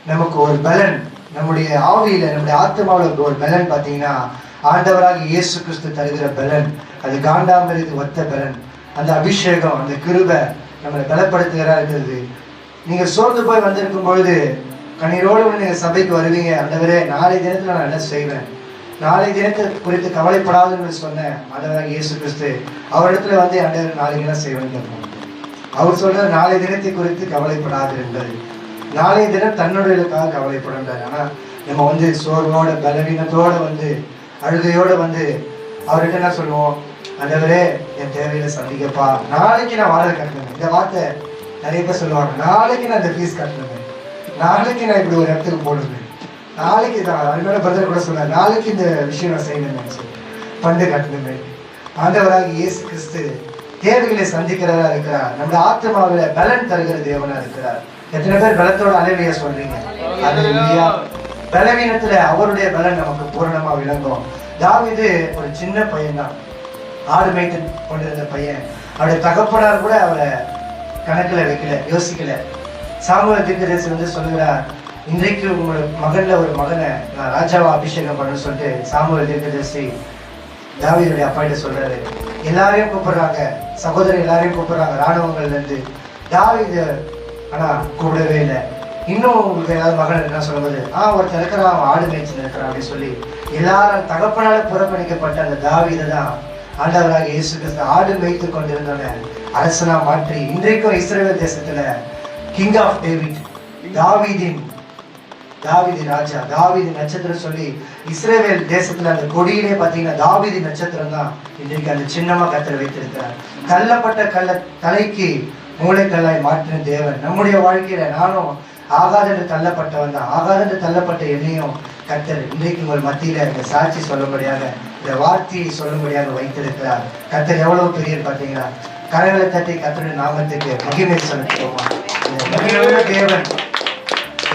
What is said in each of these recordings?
நமக்கு ஒரு பலன், நம்முடைய ஆவியில நம்முடைய ஆத்மாவில் ஒரு பலன் பார்த்தீங்கன்னா ஆண்டவராக இயேசு கிறிஸ்து தருகிற பலன். அது காண்டாமிருது ஒத்த பலன். அந்த அபிஷேகம், அந்த கிருபை நம்மளை பலப்படுத்துகிறா இருக்கிறது. நீங்க சோர்ந்து போய் வந்திருக்கும் பொழுது கண்ணீரோடு நீங்க சபைக்கு வருவீங்க. ஆண்டவரே, நாளை தினத்துல நான் என்ன செய்வேன், நாளை தினத்தை குறித்து கவலைப்படாதுன்னு சொன்ன ஆண்டவராக இயேசு கிறிஸ்து அவரிடத்துல வந்து ஆண்டவர் நாளைக்கு என்ன செய்வேன்னு கேட்பாங்க. அவர் சொல்ற நாளை தினத்தை குறித்து கவலைப்படாது என்பது, நாளைய தினம் தன்னுடையதுக்காக கவலைப்படுறாரு. ஆனா நம்ம வந்து சோர்வோட பலவீனத்தோட வந்து அழுகையோட வந்து அவர்கிட்ட என்ன சொல்லுவோம், ஆண்டவரே என் தேவையில சந்திக்கப்பா, நாளைக்கு நான் வாடகை கட்டணும். இந்த வார்த்தை நிறைய பேர் சொல்லுவாங்க, நாளைக்கு நான் இந்த ஃபீஸ் கட்டணும், நாளைக்கு நான் இப்படி ஒரு இடத்துக்கு போடணும், நாளைக்கு தான் அருமையான பிரதர் கூட சொன்னார், நாளைக்கு இந்த விஷயம் நான் செய்யணும்னு சொல்லி பண்டு கட்டணுமே. ஆண்டவராக இயேசு கிறிஸ்து தேவைகளை சந்திக்கிறதா இருக்கிறார். நம்முடைய ஆத்மாவில பலன் தருகிற தேவனா இருக்கிறார். எத்தனை பேர் பலத்தோட அலைவலியா சொல்றீங்க? அல்லேலூயா. பலவீனத்துல அவருடைய பலன் நமக்கு பூரணமா விளங்கும். தாவீது ஒரு சின்ன பையன் தான், ஆடு மேய்த்து கொண்டிருந்த பையன். அவருடைய தகப்பனார் கூட அவரை கணக்குல வைக்கல, யோசிக்கல. சாமுவேல் தீர்க்கதரிசி வந்து சொல்லுகிறார், இன்றைக்கு உங்களோட மகன்ல ஒரு மகனை நான் ராஜாவா அபிஷேகம் பண்ணணும்னு சொல்லிட்டு சாமுவேல் தீர்க்கதரிசி தாவீதுடைய அப்பாட்ட சொல்றாரு. எல்லாரையும் கூப்பிடுறாங்க, சகோதரர் எல்லாரையும் கூப்பிடுறாங்க ராணுவங்கள்ல இருந்து. தாவீது ஆனா கூப்பிடவே இல்லை. இன்னும் உங்களுக்கு ஏதாவது மகன் என்ன சொல்லும்போது, ஒருத்தர் இருக்கிறான், அவன் ஆடு மேய்ச்சி இருக்கிறான் அப்படின்னு சொல்லி எல்லாரும் தகப்பனால புறக்கணிக்கப்பட்ட அந்த தாவீதை தான் ஆண்டவராக இயேசு கிறிஸ்து ஆடு மேய்த்து கொண்டிருந்தவன அரசனா மாற்றி இன்றைக்கும் இஸ்ரவேல் தேசத்துல கிங் ஆஃப் டேவிட், தாவீது ராஜா, தாவீது நட்சத்திரம் சொல்லி இஸ்ரவேல் தேசத்துல அந்த கொடியிலே பாத்தீங்கன்னா தாவீது நட்சத்திரம் தான் இன்றைக்கு அந்த சின்னமா கத்தர் வைத்திருக்கிறார். தள்ளப்பட்ட தலைக்கு மூளைக்கல்லாய் மாற்றின தேவன் நம்முடைய வாழ்க்கையில நானும் ஆகாதென்று தள்ளப்பட்டவன் தான், ஆகாதென்று தள்ளப்பட்ட என்னையும் கத்தர் இன்றைக்கு உங்கள் மத்தியில இந்த சாட்சி சொல்லும்படியாக, இந்த வார்த்தையை சொல்லும்படியாக வைத்திருக்கிறார். கத்தர் எவ்வளவு பெரிய பார்த்தீங்களா? கரங்களை தட்டி கத்தருடைய நாமத்துக்கு மகிமை செலுத்துவோமா? தேவன்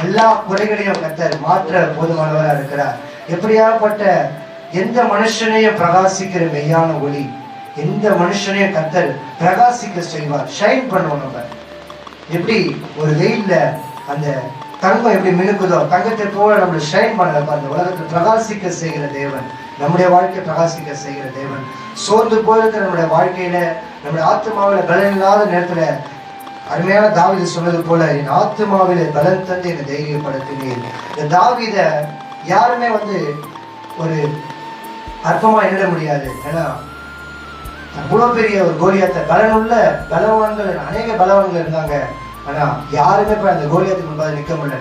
எல்லா குறைகளையும் கத்தர் மாற்ற போதுமானவராக இருக்கிறார். எப்படியாப்பட்ட எந்த மனுஷனையும் பிரகாசிக்கிற மெய்யான ஒளி, எந்த மனுஷனையும் கத்தர் பிரகாசிக்க செய்வார், ஷைன் பண்ணுவோம். நம்ம எப்படி ஒரு வெயில்ல அந்த தங்கம் எப்படி மினுக்குதோ, தங்கத்தை போல நம்மளை ஷைன் பண்ண அந்த உலகத்தை பிரகாசிக்க செய்கிற தேவன், நம்முடைய வாழ்க்கையை பிரகாசிக்க செய்கிற தேவன். சோர்ந்து போயிருக்கிற நம்முடைய வாழ்க்கையில, நம்முடைய ஆத்மாவில பலன் இல்லாத நேரத்துல அருமையான தாவீது சொன்னது போல, என் ஆத்மாவில பலன் தந்து என்னை தைரியப்படுத்தினீர். இந்த தாவீத யாருமே வந்து ஒரு அற்பமா எண்ணிட முடியாது. ஏன்னா அவ்வளவு பெரிய ஒரு கோலியாத்தை, பலனுள்ள பலவான்கள், அநேக பலவான்கள் இருந்தாங்க. ஆனா யாருமே இப்ப அந்த கோலியாத்துக்கு முன்பாக நிற்க முடியல.